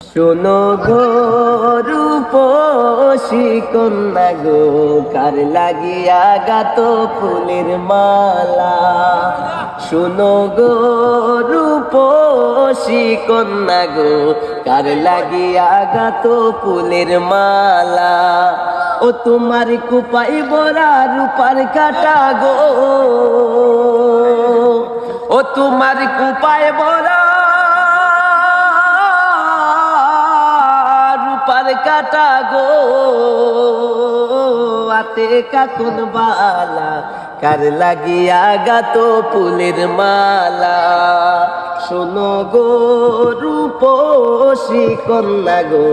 শোনো গো রূপসী কন্যা গো, কার লাগিয়া গাত ফুলের মালা। শোনো গো রূপসী কন্যা গো, কার লাগিয়া গাত ফুলের মালা। ও তোমার কুপাই বরা রূপার কাটা গো, ও তোমার কুপাই বরা রূপার কাটা গো, আতে কাকুন বালা, কার লাগিয়া গাত ফুলের মালা। শোনো গো রূপসী কন্যা গো,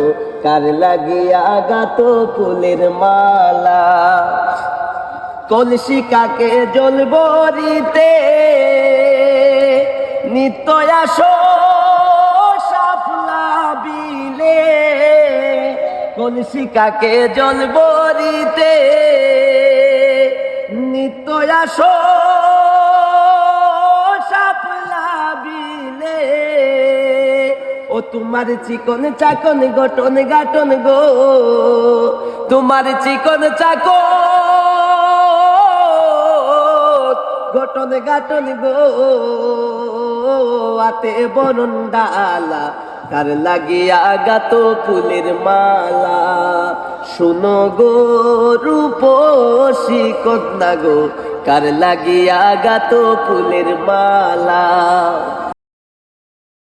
কার লাগিয়া গাত ফুলের মালা। কলসি কাকে জল বরিতে নিত্য আসো সাপলা বিলে। কলসি কাকে জল বরিতে নিত্য আসো সাপলা বিলে। ও তোমার চিকন চাকন গঠন গাটন গো, তোমার চিকন চাকন গঠন গাটন গো, আতে বরণ ডালা, কার লাগিয়া গাত ফুলের মালা। শোনো গো রূপসী কন্যা গো, কার লাগিয়া গাত ফুলের মালা।